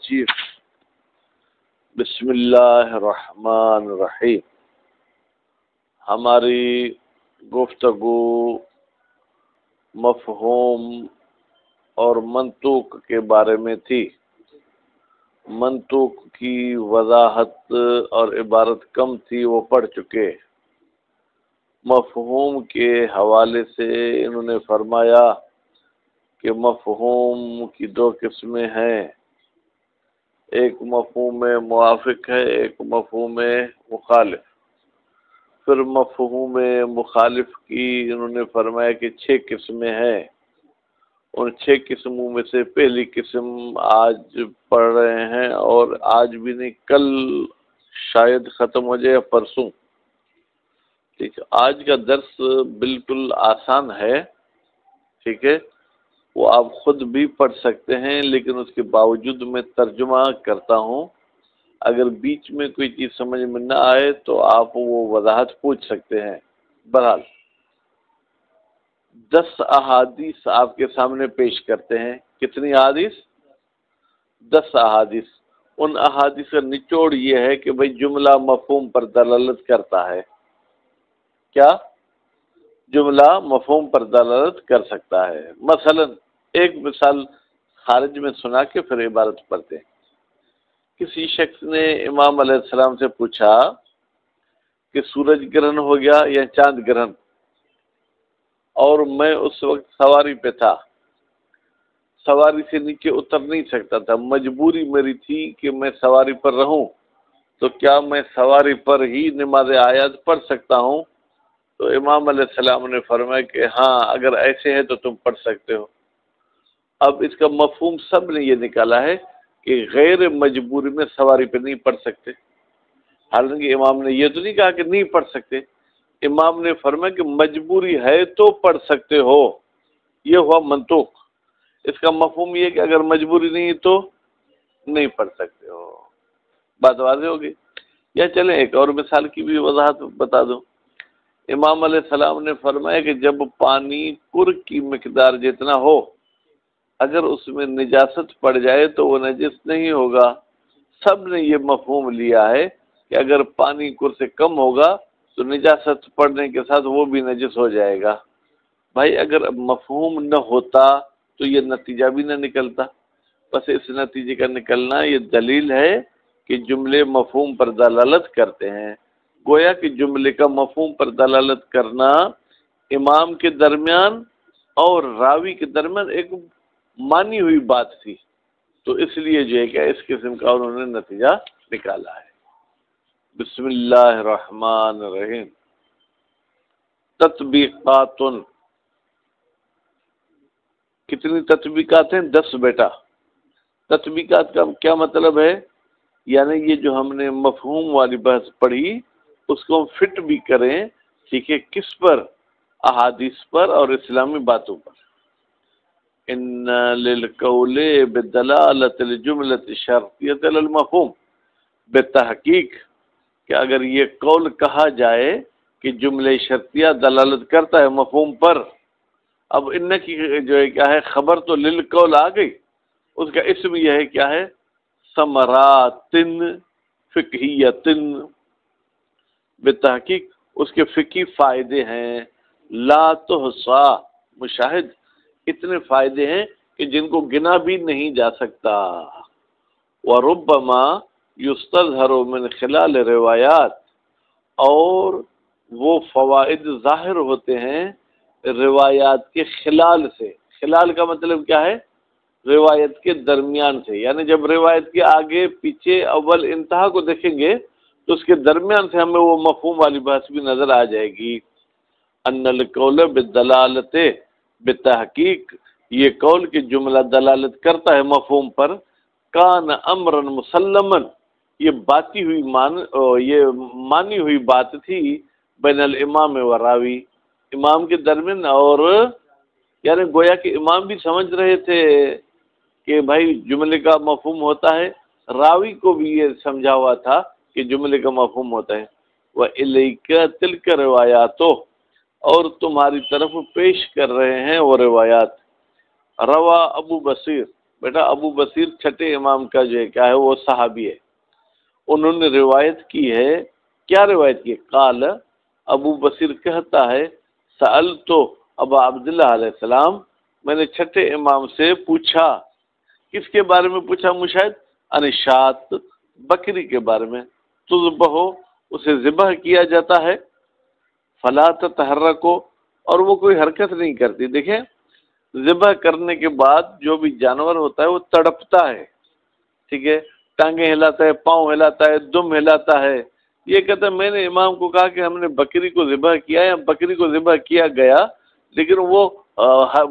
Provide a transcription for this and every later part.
جی بسم اللہ الرحمن الرحیم. ہماری گفتگو مفہوم اور منطوق کے بارے میں تھی. منطوق کی وضاحت اور عبارت کم تھی، وہ پڑھ چکے. مفہوم کے حوالے سے انہوں نے فرمایا کہ مفہوم کی دو قسمیں ہیں، ایک مفہوم موافق ہے، ایک مفہوم مخالف. پھر مفہوم مخالف کی انہوں نے فرمایا کہ 6 قسمیں ہیں. ان 6 قسموں میں سے پہلی قسم آج پڑھ رہے ہیں، اور آج بھی نہیں، کل شاید ختم ہو جائے، پرسوں. ٹھیک ہے، آج کا درس بالکل آسان ہے. ٹھیک ہے، وہ آپ خود بھی پڑھ سکتے ہیں، لیکن اس کے باوجود میں ترجمہ کرتا ہوں. اگر بیچ میں کوئی چیز سمجھ میں نہ آئے تو آپ وہ وضاحت پوچھ سکتے ہیں. بہرحال 10 احادیث آپ کے سامنے پیش کرتے ہیں. کتنی احادیث؟ 10 احادیث. ان احادیث کا نچوڑ یہ ہے کہ بھئی جملہ مفہوم پر دلالت کرتا ہے. کیا؟ جملہ مفہوم پر دلالت کر سکتا ہے. مثلا ایک مثال خارج میں سنا کے پھر عبارت پڑھتے ہیں. کسی شخص نے امام علیہ السلام سے پوچھا کہ سورج گرہن ہو گیا یا چاند گرہن، اور میں اس وقت سواری پہ تھا، سواری سے نیچے اتر نہیں سکتا تھا، مجبوری میری تھی کہ میں سواری پر رہوں، تو کیا میں سواری پر ہی نماز آیات پڑھ سکتا ہوں؟ تو امام علیہ السلام نے فرمایا کہ ہاں، اگر ایسے ہے تو تم پڑھ سکتے ہو. اب اس کا مفہوم سب نے یہ نکالا ہے کہ غیر مجبوری میں سواری پہ نہیں پڑھ سکتے. حالانکہ امام نے یہ تو نہیں کہا کہ نہیں پڑھ سکتے، امام نے فرمایا کہ مجبوری ہے تو پڑھ سکتے ہو. یہ ہوا منطوق. اس کا مفہوم یہ کہ اگر مجبوری نہیں تو نہیں پڑھ سکتے ہو. بات واضح ہوگی؟ یا چلیں ایک اور مثال کی بھی وضاحت بتا دوں. امام علیہ السلام نے فرمایا کہ جب پانی کر کی مقدار جتنا ہو، اگر اس میں نجاست پڑ جائے تو وہ نجس نہیں ہوگا. سب نے یہ مفہوم لیا ہے کہ اگر پانی کر سے کم ہوگا تو نجاست پڑنے کے ساتھ وہ بھی نجس ہو جائے گا. بھائی اگر مفہوم نہ ہوتا تو یہ نتیجہ بھی نہ نکلتا. بس اس نتیجے کا نکلنا یہ دلیل ہے کہ جملے مفہوم پر دلالت کرتے ہیں. گویا کہ جملے کا مفہوم پر دلالت کرنا امام کے درمیان اور راوی کے درمیان ایک مانی ہوئی بات تھی، تو اس لیے جو ہے کہ اس قسم کا انہوں نے نتیجہ نکالا ہے. بسم اللہ الرحمن الرحیم. تطبیقات. کتنی تطبیقات ہیں؟ 10 بیٹا. تطبیقات کا کیا مطلب ہے؟ یعنی یہ جو ہم نے مفہوم والی بحث پڑھی اس کو ہم فٹ بھی کریں. ٹھیک ہے، کس پر؟ احادیث پر اور اسلامی باتوں پر. ان للقول بدلالۃ الجملۃ الشرطیۃ علی المفہوم. بتحقیق کہ اگر یہ قول کہا جائے کہ جملہ شرطیہ دلالت کرتا ہے مفہوم پر. اب ان کی جو ہے کیا ہے، خبر تو للقول آ گئی، اس کا اسم یہ ہے کیا ہے؟ ثمرات فقہیۃ. بتحقیق اس کے فقہی فائدے ہیں. لا تحصیٰ. مشاہد اتنے فائدے ہیں کہ جن کو گنا بھی نہیں جا سکتا. وربما یستظہر من خلال روایات. اور وہ فوائد ظاہر ہوتے ہیں روایات کے خلال سے. خلال کا مطلب کیا ہے؟ روایت کے درمیان سے. یعنی جب روایت کے آگے پیچھے اول انتہا کو دیکھیں گے تو اس کے درمیان سے ہمیں وہ مفہوم والی بحث بھی نظر آ جائے گی. ان القول بالدلالت. بتحقیق یہ قول کہ جملہ دلالت کرتا ہے مفہوم پر. کان امرا مسلما. یہ مانی ہوئی بات تھی بین الامام و راوی. امام کے درمیان، اور یعنی گویا کہ امام بھی سمجھ رہے تھے کہ بھائی جملے کا مفہوم ہوتا ہے، راوی کو بھی یہ سمجھا ہوا تھا کہ جملے کا مفہوم ہوتا ہے. وَإِلَيْكَ تِلْكَ رِوَایَاتُ. اور تمہاری طرف پیش کر رہے ہیں وہ روایات. روا ابو بصیر. بیٹا ابو بصیر چھٹے امام کا جو ہے کیا ہے وہ صحابی ہے، انہوں نے روایت کی ہے، کیا روایت کی ہے؟ قال ابو بصیر کہتا ہے سألتو ابا عبداللہ علیہ السلام، میں نے چھٹے امام سے پوچھا، کس کے بارے میں پوچھا مشاہد؟ انشات، بکری کے بارے میں، تذبح، اسے ذبح کیا جاتا ہے، فلا تتحرکو، اور وہ کوئی حرکت نہیں کرتی۔ دیکھیں ذبح کرنے کے بعد جو بھی جانور ہوتا ہے وہ تڑپتا ہے، ٹھیک ہے، ٹانگیں ہلاتا ہے، پاؤں ہلاتا ہے، دم ہلاتا ہے۔ یہ کہتا ہے میں نے امام کو کہا کہ ہم نے بکری کو ذبح کیا یا بکری کو ذبح کیا گیا لیکن وہ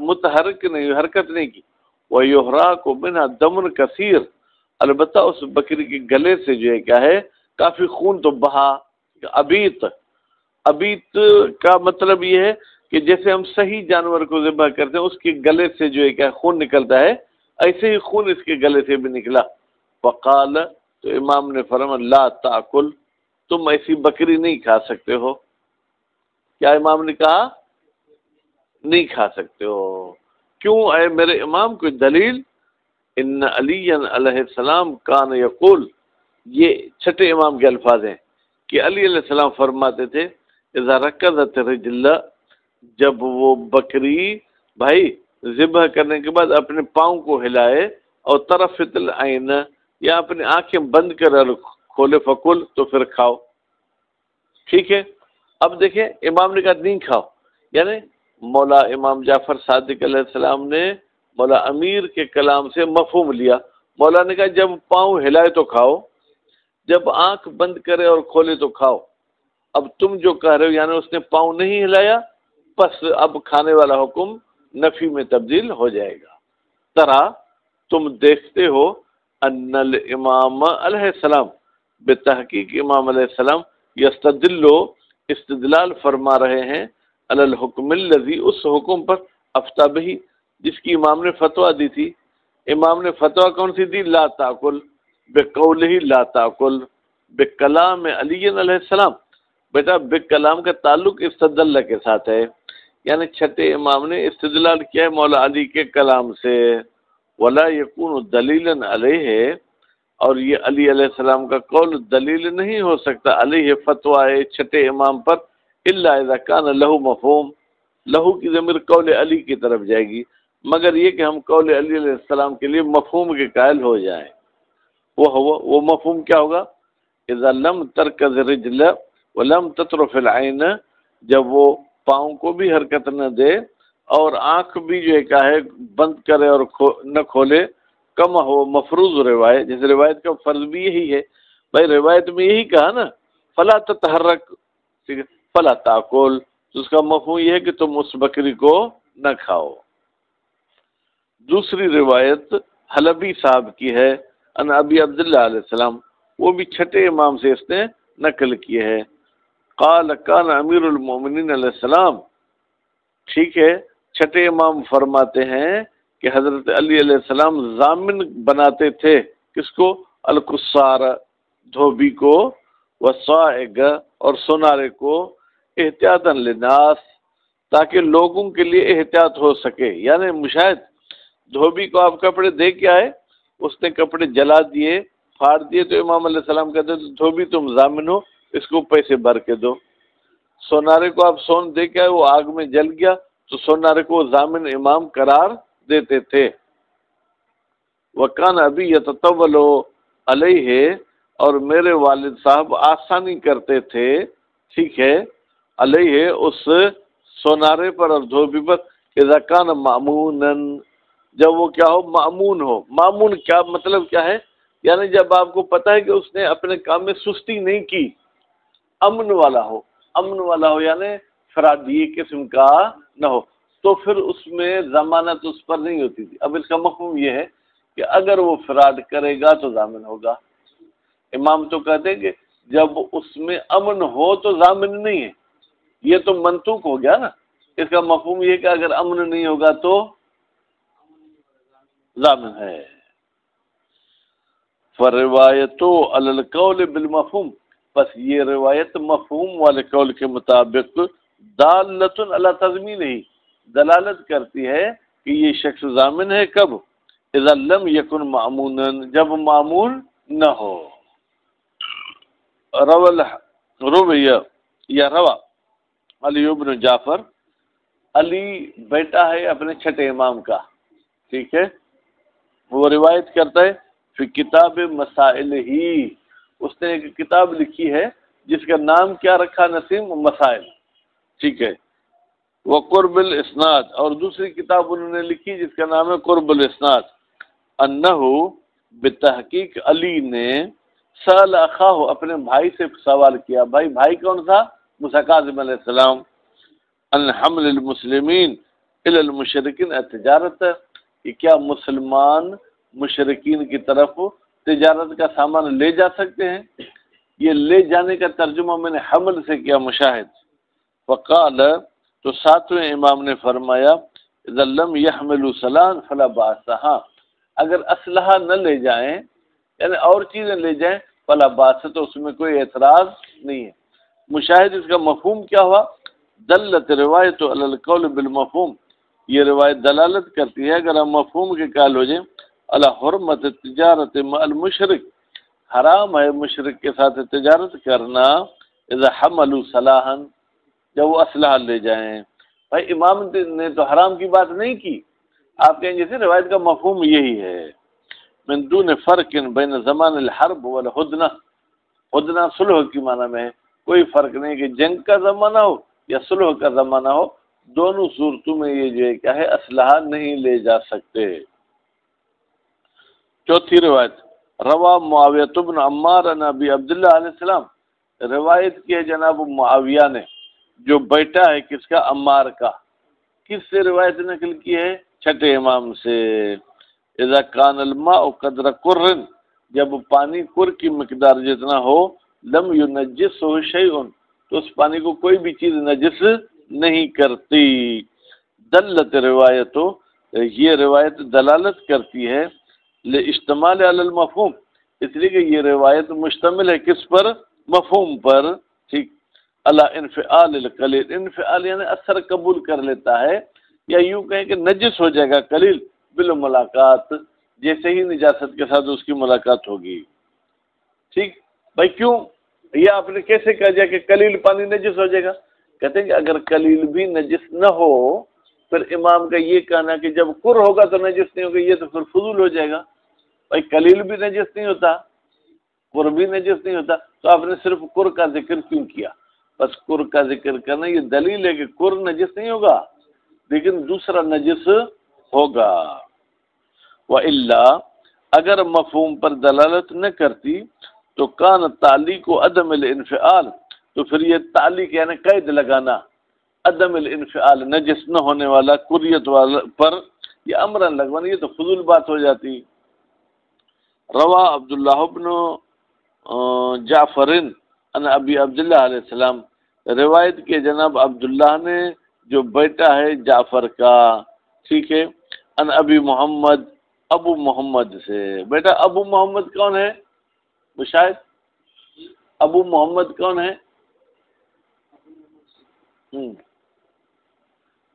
متحرک نہیں، حرکت نہیں کی۔ وَيُحْرَاقُ مِنْهَا دَمٌ كَثِيرٌ، البتہ اس بکری کے گلے سے جو ہے کیا ہے کافی خون تو بہا۔ ابیت، ابیت کا مطلب یہ ہے کہ جیسے ہم صحیح جانور کو ذبح کرتے ہیں اس کے گلے سے جو ہے کیا خون نکلتا ہے، ایسے ہی خون اس کے گلے سے بھی نکلا۔ فقال، تو امام نے فرمایا لا تاکل، تم ایسی بکری نہیں کھا سکتے ہو۔ کیا امام نے کہا؟ نہیں کھا سکتے ہو۔ کیوں اے میرے امام؟ کوئی دلیل؟ ان علی علیہ السلام کان یقول، یہ چھٹے امام کے الفاظ ہیں کہ علی علیہ السلام فرماتے تھے اذا رکضت الرجل، جب وہ بکری بھائی ذبح کرنے کے بعد اپنے پاؤں کو ہلائے، اور طرفت العین، یا اپنی آنکھیں بند کر کھولے، فکل، تو پھر کھاؤ، ٹھیک ہے۔ اب دیکھیں امام نے کہا نہیں کھاؤ، یعنی مولا امام جعفر صادق علیہ السلام نے مولا امیر کے کلام سے مفہوم لیا۔ مولا نے کہا جب پاؤں ہلائے تو کھاؤ، جب آنکھ بند کرے اور کھولے تو کھاؤ۔ اب تم جو کہہ رہے ہو یعنی اس نے پاؤں نہیں ہلایا، بس اب کھانے والا حکم نفی میں تبدیل ہو جائے گا۔ طرح تم دیکھتے ہو ان الامام علیہ السلام، بتحقیق امام علیہ السلام، یستدلو، استدلال فرما رہے ہیں، علی الحکم الذی، اس حکم پر، افتى بہ، جس کی امام نے فتویٰ دی تھی۔ امام نے فتویٰ کون سی دی؟ لا تاکل، بقولہ لا تاکل، بکلام علی علیہ السلام۔ بیٹا بکلام کا تعلق استدلہ کے ساتھ ہے، یعنی چھٹے امام نے استدلال کیا ہے مولا علی کے کلام سے۔ ولا یکون دلیلا علیہ، اور یہ علی علیہ السلام کا قول دلیل نہیں ہو سکتا علیہ فتویٰ چھٹے امام پر، الا اذا کان لہو مفہوم، لہو کی ضمیر قول علی کی طرف جائے گی، مگر یہ کہ ہم قول علی علیہ السلام کے لیے مفہوم کے قائل ہو جائیں۔ وہ مفہوم کیا ہوگا؟ اذا لم ترکز رجل ولم تطرف العین، جب وہ پاؤں کو بھی حرکت نہ دے اور آنکھ بھی جو ہے کیا ہے بند کرے اور نہ کھولے، کم ہو مفروض روایت، جیسے روایت کا فرض بھی یہی ہے، بھائی روایت میں یہی کہا نا فلا تتحرک، ٹھیک ہے، فلا تاکل، تو اس کا مفہوم یہ ہے کہ تم اس بکری کو نہ کھاؤ۔ دوسری روایت حلبی صاحب کی ہے ان ابی عبداللہ علیہ السلام، وہ بھی چھٹے امام سے اس نے نقل کی ہے۔ قال کان امیر المومنین علیہ السلام، ٹھیک ہے، چھٹے امام فرماتے ہیں کہ حضرت علی علیہ السلام ضامن بناتے تھے کس کو؟ القصار، دھوبی کو، والصائغ، اور سونارے کو، احتیاطاً للناس، تاکہ لوگوں کے لیے احتیاط ہو سکے۔ یعنی مشاہد دھوبی کو آپ کپڑے دے کے آئے، اس نے کپڑے جلا دیے، پھاڑ دیے، تو امام علیہ السلام کہتے ہیں دھوبی تم ضامن ہو، اس کو پیسے بھر کے دو۔ سونارے کو آپ سون دے کے آئے، وہ آگ میں جل گیا، تو سونارے کو ضامن امام قرار دیتے تھے۔ وکان ابھی یتطول علیہ، اور میرے والد صاحب آسانی کرتے تھے، ٹھیک ہے، علیہ، اس سونارے پر اور دھوبی پر، اذا کان مامونن، جب وہ کیا ہو؟ مامون ہو۔ مامون کیا مطلب کیا ہے؟ یعنی جب آپ کو پتہ ہے کہ اس نے اپنے کام میں سستی نہیں کی، امن والا ہو، امن والا ہو یعنی فرادی قسم کا نہ ہو، تو پھر اس میں ضمانت اس پر نہیں ہوتی تھی۔ اب اس کا مفہوم یہ ہے کہ اگر وہ فراڈ کرے گا تو ضامن ہوگا۔ امام تو کہتے ہیں کہ جب اس میں امن ہو تو ضامن نہیں ہے، یہ تو منطوق ہو گیا نا۔ اس کا مفہوم یہ کہ اگر امن نہیں ہوگا تو ضامن ہے۔ فروایتو علی القول بالمفہوم، بس یہ روایت مفہوم والے قول کے مطابق دالۃ علی تضمین ہی، دلالت کرتی ہے کہ یہ شخص ضامن ہے۔ کب؟ اذا لم یکن معمونا، جب معمول نہ ہو. رویہ یا روا علی ابن جعفر، علی بیٹا ہے اپنے چھٹے امام کا، ٹھیک ہے، وہ روایت کرتا ہے فی کتاب مسائل ہی، اس نے ایک کتاب لکھی ہے جس کا نام کیا رکھا نسیم؟ مسائل، ٹھیک ہے. وہ قرب الاسناد، اور دوسری کتاب انہوں نے لکھی جس کا نام ہے قرب الاسناد. انہو بتحقیق علی نے سأل اخاہ، اپنے بھائی سے سوال کیا. بھائی کون تھا؟ موسیٰ کاظم علیہ السلام. ان حمل المسلمین الی المشرکین تجارت، کہ کیا مسلمان مشرکین کی طرف تجارت کا سامان لے جا سکتے ہیں؟ یہ لے جانے کا ترجمہ میں نے حمل سے کیا مشاہد. فقال، تو ساتویں امام نے فرمایا اذا لم يحملوا سلام فلا باس، ہاں اگر اسلحہ نہ لے جائیں یعنی اور چیزیں لے جائیں فلا باس، تو اس میں کوئی اعتراض نہیں ہے. مشاہد اس کا مفہوم کیا ہوا؟ دلت روایت علی القول بالمفہوم، یہ روایت دلالت کرتی ہے اگر ہم مفہوم کے قائل ہو جائیں علی حرمت تجارت مع المشرک، حرام ہے مشرک کے ساتھ تجارت کرنا، اذا حملوا سلاحا، جب وہ اسلحہ لے جائیں. بھائی امام نے تو حرام کی بات نہیں کی، آپ کہیں جیسے روایت کا مفہوم یہی ہے. من دون فرق بین زمان الحرب والہدنہ، ہدنہ صلح کی معنی میں ہے، کوئی فرق نہیں کہ جنگ کا زمانہ ہو یا صلح کا زمانہ ہو، دونوں صورتوں میں یہ جو ہے کیا ہے، اسلحہ نہیں لے جا سکتے. چوتھی روایت روا معاویہ بن عمار عن ابی عبداللہ علیہ السلام، روایت کی ہے جناب معاویہ نے جو بیٹا ہے کس کا؟ عمار کا. کس سے روایت نقل کی ہے؟ چھٹے امام سے. اذا کان الماء قدر قر، جب پانی قر کی مقدار جتنا ہو، لم ينجسه شیء، تو اس پانی کو کوئی بھی چیز نجس نہیں کرتی. دلت روایت، یہ روایت دلالت کرتی ہے اشتمال علی المفہوم، اس لیے کہ یہ روایت مشتمل ہے کس پر؟ مفہوم پر. ٹھیک. اللہ انفعال القلیل، انفعال یعنی اثر قبول کر لیتا ہے، یا یوں کہیں کہ نجس ہو جائے گا قلیل بالملاقات، جیسے ہی نجاست کے ساتھ اس کی ملاقات ہوگی. ٹھیک بھائی، کیوں یہ آپ نے کیسے کہا جائے کہ قلیل پانی نجس ہو جائے گا؟ کہتے ہیں کہ اگر قلیل بھی نجس نہ ہو پھر امام کا یہ کہنا کہ جب قر ہوگا تو نجس نہیں ہوگا، یہ تو پھر فضول ہو جائے گا. بھائی قلیل بھی نجس نہیں ہوتا، قر بھی نجس نہیں ہوتا، تو آپ نے صرف قر کا ذکر کیوں کیا؟ بس قر کا ذکر کرنا یہ دلیل ہے کہ قر نجس نہیں ہوگا لیکن دوسرا نجس ہوگا. وَإِلَّا، اگر مفہوم پر دلالت نہ کرتی تو کان تعلیق و عدم الانفعال، تو پھر یہ تعلیق یعنی قید لگانا عدم الانفعال، نجس نہ ہونے والا قریت والا پر یہ امرن لگوانا، یہ تو فضول بات ہو جاتی. روا عبداللہ بن جعفر ان ابی عبداللہ علیہ السلام، روایت کے جناب عبداللہ نے جو بیٹا ہے جعفر کا، ٹھیک ہے، ان ابی محمد، ابو محمد سے. بیٹا ابو محمد کون ہے؟ مشاہد ابو محمد کون ہے؟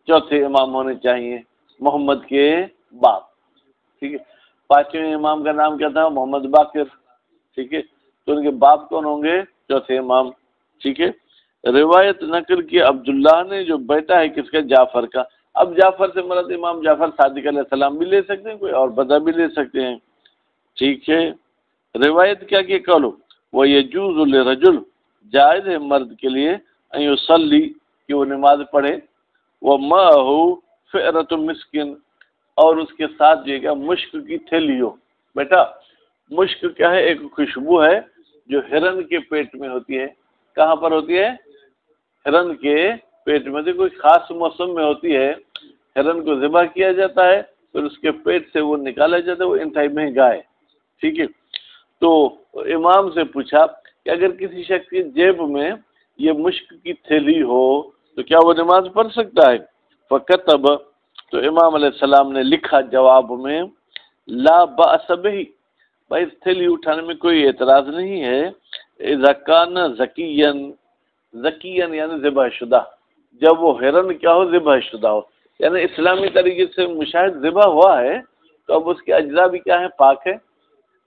چوتھے امام ہونے چاہیے، محمد کے باپ. ٹھیک ہے. پانچویں امام کا نام کیا تھا؟ محمد باقر. ٹھیک ہے. تو ان کے باپ کون ہوں گے؟ چوتھے امام. ٹھیک ہے. روایت نقل کی عبداللہ نے جو بیٹا ہے کس کا؟ جعفر کا. اب جعفر سے مراد امام جعفر صادق علیہ السلام بھی لے سکتے ہیں، کوئی اور بدہ بھی لے سکتے ہیں. ٹھیک ہے. روایت کیا کہ قولو وہ یجوز للرجل، جائز ہے مرد کے لیے ان یصلی، کہ وہ نماز پڑھے، ومعہ فئرۃ مسکن، اور اس کے ساتھ جو ہے مشک کی تھیلی ہو. بیٹا مشک کیا ہے؟ ایک خوشبو ہے جو ہرن کے پیٹ میں ہوتی ہے. کہاں پر ہوتی ہے؟ ہرن کے پیٹ میں. تو کوئی خاص موسم میں ہوتی ہے، ہرن کو ذبح کیا جاتا ہے پھر اس کے پیٹ سے وہ نکالا جاتا ہے، وہ انتہائی مہنگا ہے. ٹھیک ہے. تو امام سے پوچھا کہ اگر کسی شخص کی جیب میں یہ مشک کی تھیلی ہو تو کیا وہ نماز پڑھ سکتا ہے؟ فکتب، تو امام علیہ السلام نے لکھا جواب میں، لا بأس بہ، بھائی تھیلی اٹھانے میں کوئی اعتراض نہیں ہے، اذا کان ذکیًا، ذکیًا یعنی ذبح شدہ، جب وہ ہرن کیا ہو؟ ذبح شدہ ہو. یعنی اسلامی طریقے سے مشاہد ذبح ہوا ہے تو اب اس کے اجزاء بھی کیا ہیں؟ پاک ہے،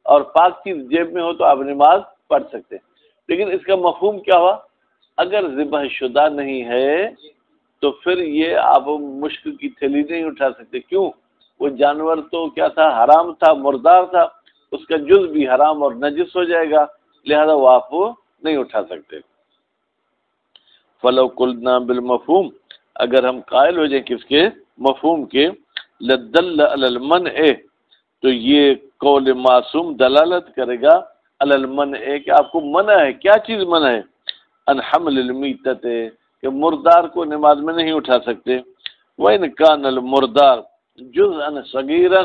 اور پاک چیز جیب میں ہو تو آپ نماز پڑھ سکتے ہیں۔ لیکن اس کا مفہوم کیا ہوا؟ اگر ذبح شدہ نہیں ہے تو پھر یہ آپ مشک کی تھیلی نہیں اٹھا سکتے۔ کیوں؟ وہ جانور تو کیا تھا؟ حرام تھا، مردار تھا، اس کا جز بھی حرام اور نجس ہو جائے گا، لہذا وہ آپ نہیں اٹھا سکتے۔ فلو قلنا بالمفہوم، اگر ہم قائل ہو جائیں کس کے؟ مفہوم کے، لدل علی المنع، تو یہ قول معصوم دلالت کرے گا علی المنع کہ آپ کو منع ہے۔ کیا چیز منع ہے؟ ان حمل المیتۃ، کہ مردار کو نماز میں نہیں اٹھا سکتے۔ وَإِنْ كَانَ الْمُرْدَارُ جُزْءً صَغِيرًا،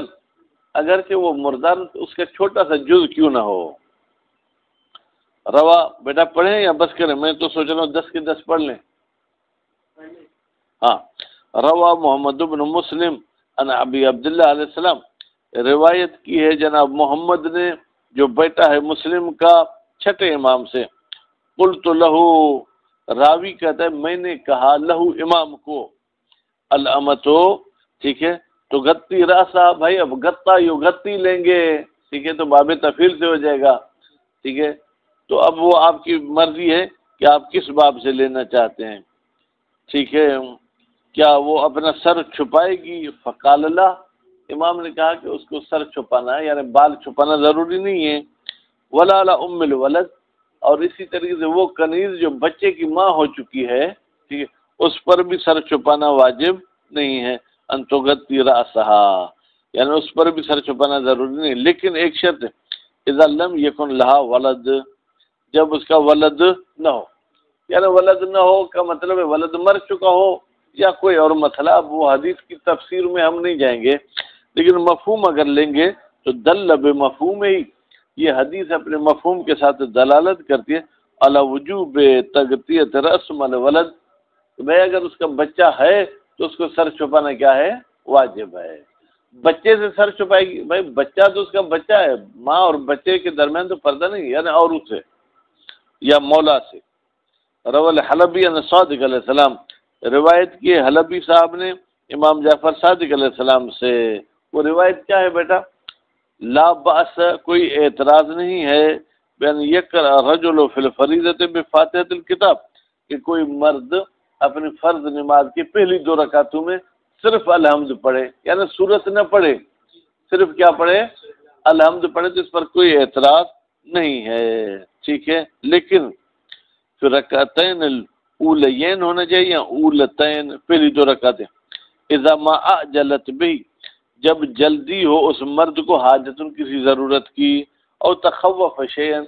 اگرچہ وہ مردار اس کا چھوٹا سا جز کیوں نہ ہو۔ روا بیٹا پڑھیں یا بس کریں؟ میں تو سوچ رہا ہوں 10 کے 10 پڑھ لیں۔ ہاں، روا محمد بن مسلم عن ابی عبداللہ علیہ السلام، روایت کی ہے جناب محمد نے جو بیٹا ہے مسلم کا چھٹے امام سے۔ قلت لہو، راوی کہتا ہے میں نے کہا لہو امام کو، الامتو، ٹھیک ہے، تو غطی راسا، بھائی اب غطا یو غطی لیں گے، ٹھیک ہے، تو باب تفعیل سے ہو جائے گا، ٹھیک ہے، تو اب وہ آپ کی مرضی ہے کہ آپ کس باب سے لینا چاہتے ہیں، ٹھیک ہے۔ کیا وہ اپنا سر چھپائے گی؟ فقال لا، امام نے کہا کہ اس کو سر چھپانا ہے، یعنی بال چھپانا ضروری نہیں ہے۔ ولا لا ام الولد، اور اسی طریقے سے وہ کنیز جو بچے کی ماں ہو چکی ہے، ٹھیک ہے، اس پر بھی سر چھپانا واجب نہیں ہے۔ ان تغطی راسہا، یعنی اس پر بھی سر چھپانا ضروری نہیں، لیکن ایک شرط ہے، اذا لم یکن لہا ولد، جب اس کا ولد نہ ہو، یعنی ولد نہ ہو کا مطلب ہے ولد مر چکا ہو یا کوئی اور مسئلہ۔ اب وہ حدیث کی تفسیر میں ہم نہیں جائیں گے، لیکن مفہوم اگر لیں گے تو دل بمفہوم ہی، یہ حدیث اپنے مفہوم کے ساتھ دلالت کرتی ہے علی وجوب تغطیۃ راس الولد، بھائی اگر اس کا بچہ ہے تو اس کو سر چھپانا کیا ہے؟ واجب ہے۔ بچے سے سر چھپائے گی، بھائی بچہ تو اس کا بچہ ہے، ماں اور بچے کے درمیان تو پردہ نہیں، یعنی اور اس سے یا مولا سے۔ روى الحلبی عن صادق علیہ السلام، روایت کی حلبی صاحب نے امام جعفر صادق علیہ السلام سے۔ وہ روایت کیا ہے بیٹا؟ لا باس، کوئی اعتراض نہیں ہے، بین یقرأ الرجل فی الفریضۃ بفاتحۃ الکتاب، کہ کوئی مرد اپنی فرض نماز کی پہلی 2 رکعتوں میں صرف الحمد پڑھے، یعنی سورت نہ پڑھے، صرف کیا پڑھے؟ الحمد پڑھے، تو اس پر کوئی اعتراض نہیں ہے، ٹھیک ہے۔ لیکن پھر رکعتین الاولین ہونا چاہیے یا اولتین، پہلی 2 رکعتیں۔ اذا ما اعجلت بھی، جب جلدی ہو اس مرد کو حاجت کسی ضرورت کی، اور تخوف شیئا،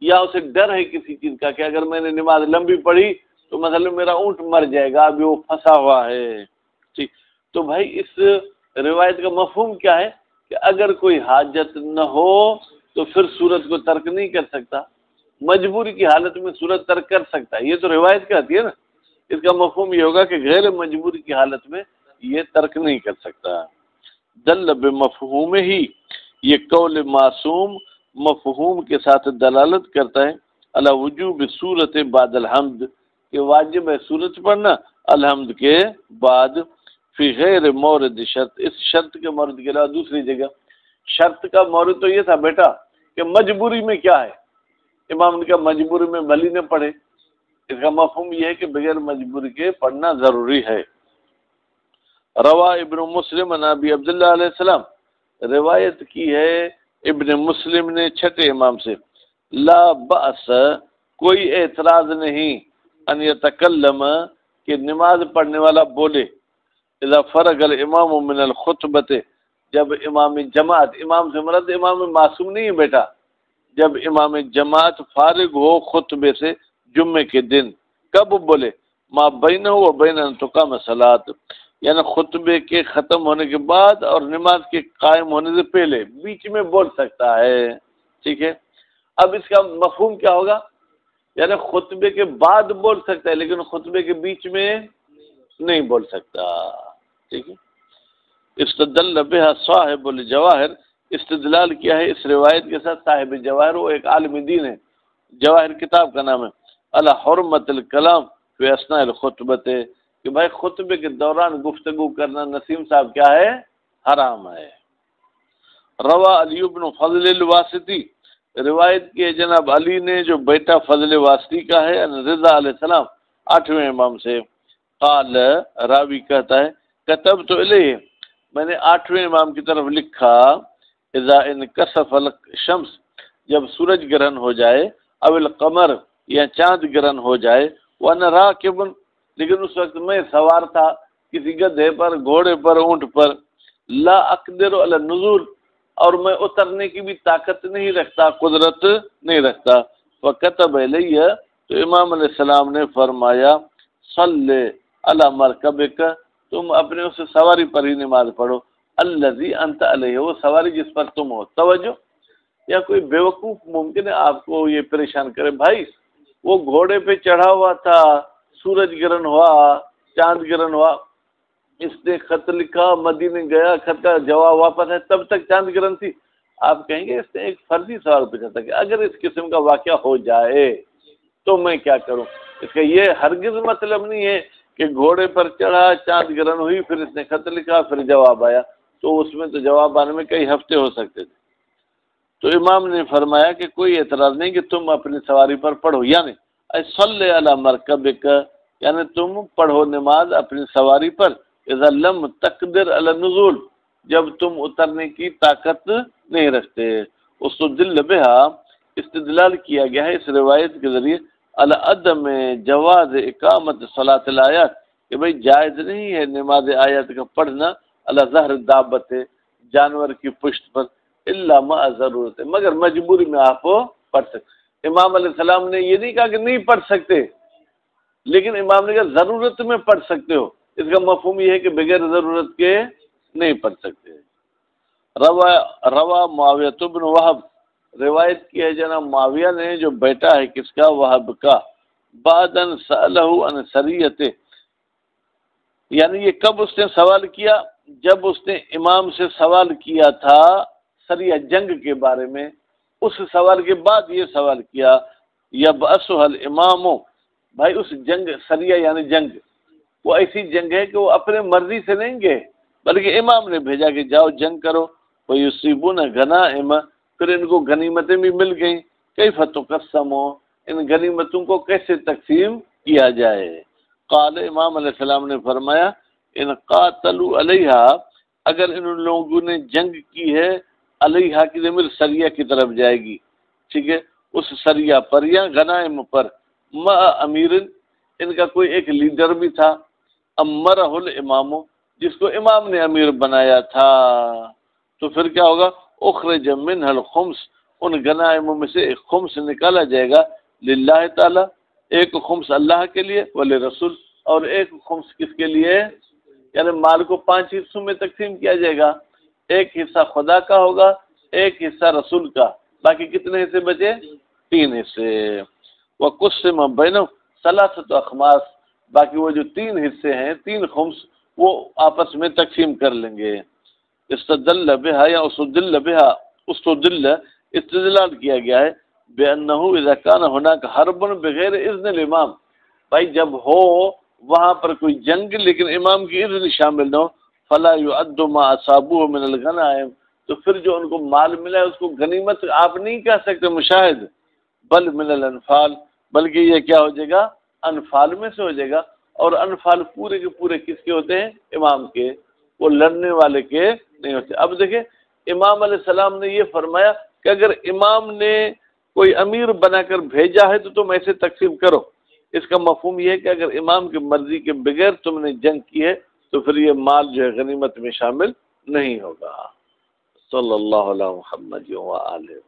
یا اسے ڈر ہے کسی چیز کا کہ اگر میں نے نماز لمبی پڑھی تو مثلا میرا اونٹ مر جائے گا، ابھی وہ پھنسا ہوا ہے، ٹھیک۔ تو بھائی اس روایت کا مفہوم کیا ہے کہ اگر کوئی حاجت نہ ہو تو پھر سورت کو ترک نہیں کر سکتا، مجبوری کی حالت میں سورت ترک کر سکتا ہے، یہ تو روایت کہتی ہے نا۔ اس کا مفہوم یہ ہوگا کہ غیر مجبوری کی حالت میں یہ ترک نہیں کر سکتا۔ دل بمفہوم ہی، یہ قول معصوم مفہوم کے ساتھ دلالت کرتا ہے علی وجوب سورت بعد الحمد، کہ واجب ہے سورت پڑھنا الحمد کے بعد، فی غیر مورد شرط، اس شرط کے مورد کے علاوہ دوسری جگہ۔ شرط کا مورد تو یہ تھا بیٹا کہ مجبوری میں کیا ہے، امام نے کہا مجبوری میں بھلی نہ پڑھے، اس کا مفہوم یہ ہے کہ بغیر مجبوری کے پڑھنا ضروری ہے۔ روا ابن مسلم عن ابی عبداللہ علیہ السلام، روایت کی ہے ابن مسلم نے چھٹے امام سے، لا بأس، کوئی اعتراض نہیں، ان یتکلم، کہ نماز پڑھنے والا بولے، اذا فرغ الامام من الخطبۃ، جب امام جماعت، امام سے مراد امام معصوم نہیں ہے بیٹا، جب امام جماعت فارغ ہو خطبے سے جمعے کے دن، کب بولے؟ ما بینہ و بین ان تقام الصلاۃ، یعنی خطبے کے ختم ہونے کے بعد اور نماز کے قائم ہونے سے پہلے، بیچ میں بول سکتا ہے، ٹھیک ہے۔ اب اس کا مفہوم کیا ہوگا؟ یعنی خطبے کے بعد بول سکتا ہے لیکن خطبے کے بیچ میں نہیں بول سکتا، ٹھیک ہے۔ استدل بها صاحب الجواہر، استدلال کیا ہے اس روایت کے ساتھ صاحب جواہر، وہ ایک عالم دین ہے، جواہر کتاب کا نام ہے، علی حرمت الکلام فی اثناء الخطبۃ، کہ بھائی خطبے کے دوران گفتگو کرنا نسیم صاحب کیا ہے؟ حرام ہے، روا علی بن فضل الواسطی، روایت کی ہے جناب علی نے جو بیٹا فضل واسطی کا ہے، رضا علیہ السلام 8ویں امام سے، قال راوی کہتا ہے کتبت الیہ، میں نے 8ویں امام کی طرف لکھا، اذا انکسف الشمس، جب سورج گرہن ہو جائے، او القمر یا چاند گرہن ہو جائے، وانا راکب، لیکن اس وقت میں سوار تھا کسی گدھے پر، گھوڑے پر، اونٹ پر، لا اقدر علی النزول، اور میں اترنے کی بھی طاقت نہیں رکھتا، قدرت نہیں رکھتا، فکتب الیہ، تو امام علیہ السلام نے فرمایا صلی علی مرکبک، تم اپنے اس سواری پر ہی نماز پڑھو، الذی انت علیہ، وہ سواری جس پر تم ہو۔ توجہ، یا کوئی بیوقوف ممکن ہے آپ کو یہ پریشان کرے، بھائی وہ گھوڑے پہ چڑھا ہوا تھا، سورج گرہن ہوا، چاند گرہن ہوا، اس نے خط لکھا، مدینے گیا، خط کا جواب واپس ہے، تب تک چاند گرہن تھی۔ آپ کہیں گے اس نے ایک فرضی سوال پوچھا تھا کہ اگر اس قسم کا واقعہ ہو جائے تو میں کیا کروں؟ اس کا یہ ہرگز مطلب نہیں ہے کہ گھوڑے پر چڑھا، چاند گرہن ہوئی، پھر اس نے خط لکھا، پھر جواب آیا، تو اس میں تو جواب آنے میں کئی ہفتے ہو سکتے تھے۔ تو امام نے فرمایا کہ کوئی اعتراض نہیں کہ تم اپنی سواری پر پڑھو، یعنی صلی علی مرکبک، یعنی تم پڑھو نماز اپنی سواری پر، اذا لم تقدر علی النزول، جب تم اترنے کی طاقت نہیں رکھتے۔ استدل بہا، استدلال کیا گیا ہے اس روایت کے ذریعے، علی عدم جواز اقامت صلاۃ الآیات، کہ بھئی جائز نہیں ہے نماز آیات کا پڑھنا علی ظہر دابت، جانور کی پشت پر، الا مع ضرورت، مگر مجبوری میں آپ پڑھ سکتے۔ امام علیہ السلام نے یہ نہیں کہا کہ نہیں پڑھ سکتے، لیکن امام نے کہا ضرورت میں پڑھ سکتے ہو، اس کا مفہوم یہ ہے کہ بغیر ضرورت کے نہیں پڑھ سکتے۔ روا معاویہ بن وہب، روایت کی ہے جناب معاویہ نے جو بیٹا ہے کس کا، وہب کا، بعد ان سألہ عن سریت، یعنی یہ کب اس نے سوال کیا؟ جب اس نے امام سے سوال کیا تھا سریہ جنگ کے بارے میں، اس سوال کے بعد یہ سوال کیا، یبعثها الامام، بھائی اس جنگ، سریہ یعنی جنگ، وہ ایسی جنگ ہے کہ وہ اپنے مرضی سے نہیں گئے، بلکہ امام نے بھیجا کہ جاؤ جنگ کرو، وَيُصِيبُونَ غَنَائِمَ، پھر ان کو غنیمتیں بھی مل گئیں، کیف تقسم، ان غنیمتوں کو کیسے تقسیم کیا جائے؟ قال، امام علیہ السلام نے فرمایا، ان قاتلوا علیہا، اگر ان لوگوں نے جنگ کی ہے، علیہا کی ضمیر سریہ کی طرف جائے گی، ٹھیک ہے، اس سریہ پر یا غنائم پر، مع امیر، ان کا کوئی ایک لیڈر بھی تھا، امرہ الامام، جس کو امام نے امیر بنایا تھا، تو پھر کیا ہوگا؟ اخرج منہ الخمس، ان غنائموں میں سے ایک خمس نکالا جائے گا، للہ تعالی، ایک خمس اللہ کے لیے، ولرسول، اور ایک خمس کس کے لیے؟ یعنی مال کو 5 حصوں میں تقسیم کیا جائے گا، ایک حصہ خدا کا ہوگا، ایک حصہ رسول کا، باقی کتنے حصے بچے؟ 3 حصے۔ وقسم بینہم ثلاثۃ اخماس، باقی وہ جو 3 حصے ہیں، 3 خمس، وہ آپس میں تقسیم کر لیں گے۔ استدل بہا یا استدل بہا، استدلال کیا گیا ہے بأنہ اذا کان ہناک حرب بغیر اذن الامام، بھائی جب ہو وہاں پر کوئی جنگ لیکن امام کی اذن شامل نہ ہو، فلا يعد ما اصابوه من الغنائم، تو پھر جو ان کو مال ملا ہے اس کو غنیمت آپ نہیں کہہ سکتے مشاہد، بل من الانفال، بلکہ یہ کیا ہو جائے گا؟ انفال میں سے ہو جائے گا، اور انفال پورے کے پورے کس کے ہوتے ہیں؟ امام کے، وہ لڑنے والے کے نہیں ہوتے۔ اب دیکھیں امام علیہ السلام نے یہ فرمایا کہ اگر امام نے کوئی امیر بنا کر بھیجا ہے تو تم ایسے تقسیم کرو، اس کا مفہوم یہ ہے کہ اگر امام کی مرضی کے بغیر تم نے جنگ کی ہے تو پھر یہ مال جو ہے غنیمت میں شامل نہیں ہوگا۔ صلی اللہ علیہ محمد و آلہ۔